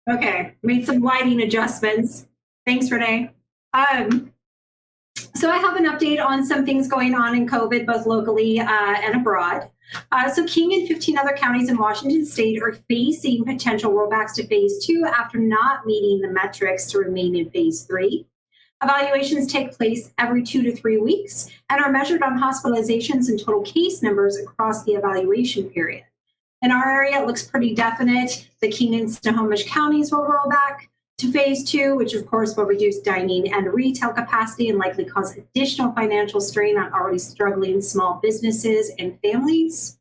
Okay, made some lighting adjustments. Thanks, Renee. Um, so I have an update on some things going on in COVID, both locally and abroad. So King and 15 other counties in Washington state are facing potential rollbacks to phase two after not meeting the metrics to remain in phase three. Evaluations take place every 2 to 3 weeks and are measured on hospitalizations and total case numbers across the evaluation period. In our area, it looks pretty definite. The King and Snohomish counties will roll back to phase two, which of course will reduce dining and retail capacity and likely cause additional financial strain on already struggling small businesses and families.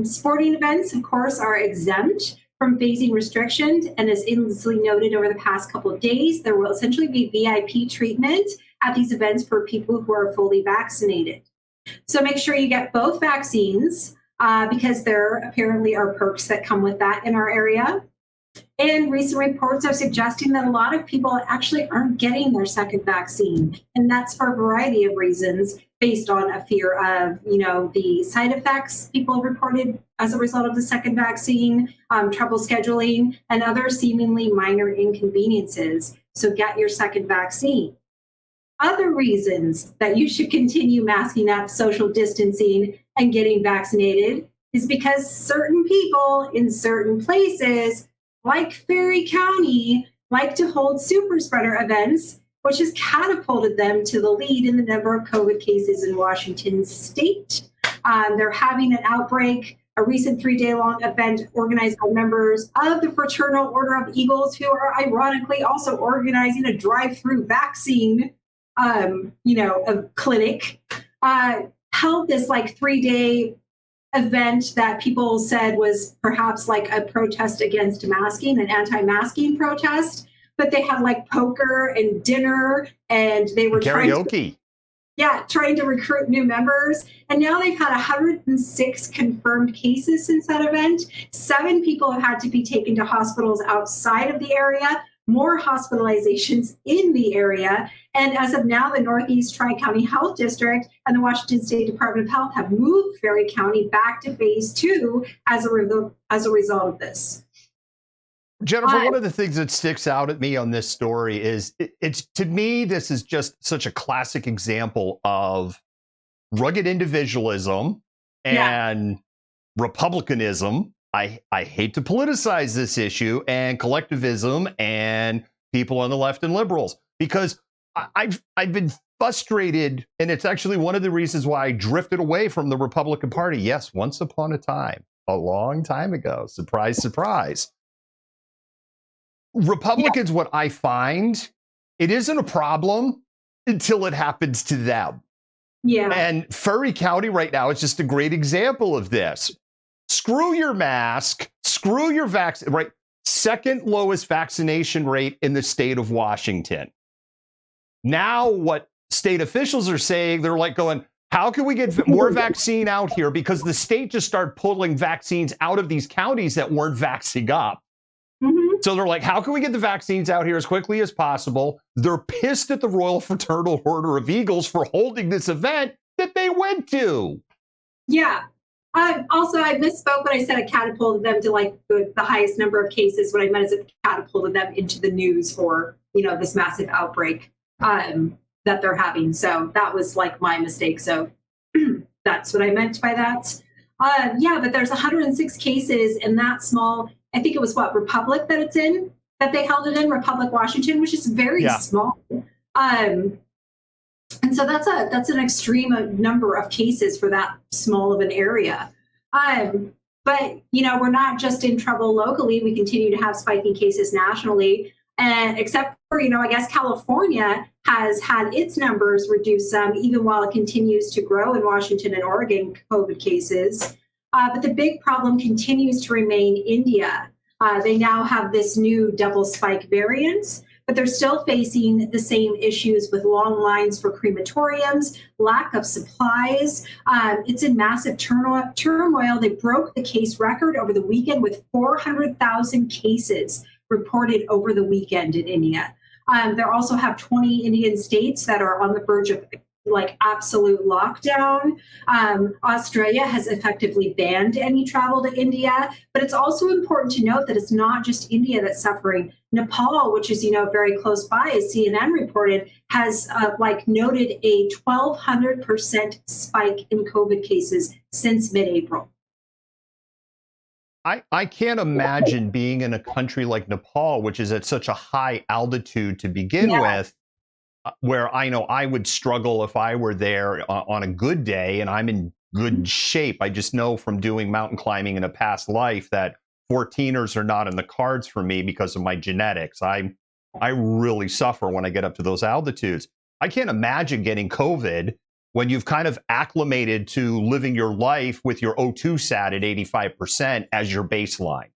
Sporting events, of course, are exempt from phasing restrictions, and as endlessly noted over the past couple of days, there will essentially be VIP treatment at these events for people who are fully vaccinated. So make sure you get both vaccines because there apparently are perks that come with that in our area. And recent reports are suggesting that a lot of people actually aren't getting their second vaccine. And that's for a variety of reasons based on a fear of, the side effects people have reported as a result of the second vaccine, trouble scheduling, and other seemingly minor inconveniences. So get your second vaccine. Other reasons that you should continue masking up, social distancing, and getting vaccinated is because certain people in certain places like Ferry County, like to hold super spreader events, which has catapulted them to the lead in the number of COVID cases in Washington state. They're having an outbreak, a recent 3-day-long event organized by members of the Fraternal Order of Eagles, who are ironically also organizing a drive-through vaccine, a clinic, held this 3-day event that people said was perhaps like a protest against masking, an anti-masking protest, but they had poker and dinner, and they were karaoke. trying to recruit new members. And now they've had 106 confirmed cases since that event. 7 people have had to be taken to hospitals outside of the area, more hospitalizations in the area. And as of now, the Northeast Tri-County Health District and the Washington State Department of Health have moved Ferry County back to phase 2 as a result of this. Jennifer, one of the things that sticks out at me on this story is it's to me, this is just such a classic example of rugged individualism and republicanism. I hate to politicize this issue, and collectivism and people on the left and liberals, because I've been frustrated, and it's actually one of the reasons why I drifted away from the Republican Party. Yes, once upon a time, a long time ago. Surprise, surprise. Republicans, what I find, it isn't a problem until it happens to them. Yeah. And Ferry County right now is just a great example of this. Screw your mask, screw your vaccine, right? Second lowest vaccination rate in the state of Washington. Now, what state officials are saying, they're going, how can we get more vaccine out here? Because the state just started pulling vaccines out of these counties that weren't vaxxing up. So they're like, how can we get the vaccines out here as quickly as possible? They're pissed at the Royal Fraternal Order of Eagles for holding this event that they went to. Yeah. Also, I misspoke when I said I catapulted them to the highest number of cases. What I meant is it catapulted them into the news for, this massive outbreak that they're having. So that was my mistake. So that's what I meant by that. But there's 106 cases in that small, I think it was Republic that it's in, that they held it in, Republic, Washington, which is very small. And so that's an extreme number of cases for that small of an area. But, we're not just in trouble locally. We continue to have spiking cases nationally. And except for, I guess California has had its numbers reduce some, even while it continues to grow in Washington and Oregon COVID cases. But the big problem continues to remain India. They now have this new double spike variant, but they're still facing the same issues with long lines for crematoriums, lack of supplies. It's in massive turmoil. They broke the case record over the weekend with 400,000 cases reported over the weekend in India. They also have 20 Indian states that are on the verge of like absolute lockdown. Australia has effectively banned any travel to India, but it's also important to note that it's not just India that's suffering. Nepal, which is very close by, as CNN reported, has like noted a 1,200% spike in COVID cases since mid-April. I can't imagine being in a country like Nepal, which is at such a high altitude to begin Yeah. with, where I know I would struggle if I were there on a good day and I'm in good shape. I just know from doing mountain climbing in a past life that 14ers are not in the cards for me because of my genetics. I really suffer when I get up to those altitudes. I can't imagine getting COVID when you've kind of acclimated to living your life with your O2 sat at 85% as your baseline.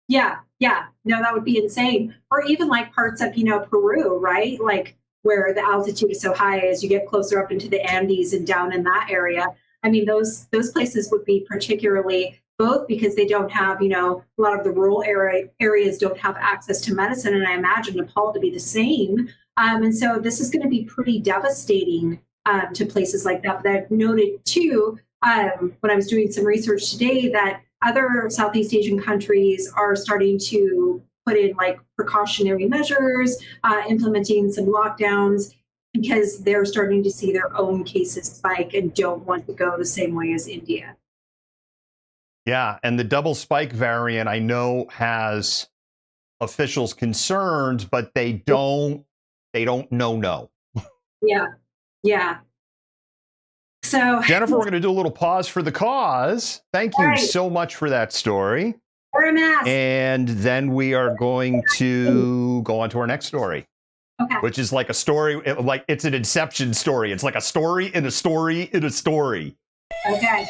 Yeah, yeah. No, that would be insane. Or even like parts of, Peru, right? Like where the altitude is so high as you get closer up into the Andes and down in that area. I mean, those places would be particularly both because they don't have, a lot of the rural areas don't have access to medicine. And I imagine Nepal to be the same. And so this is going to be pretty devastating to places like that. But I've noted too, when I was doing some research today, that other Southeast Asian countries are starting to put in like precautionary measures, implementing some lockdowns because they're starting to see their own cases spike and don't want to go the same way as India. Yeah, and the double spike variant I know has officials concerned, but they don't know. Yeah, yeah. So, Jennifer, we're going to do a little pause for the cause. Thank all you right, so much for that story. wear a mask. And then we are going to go on to our next story, Okay. which is like a story, like it's an Inception story. It's like a story in a story in a story. Okay.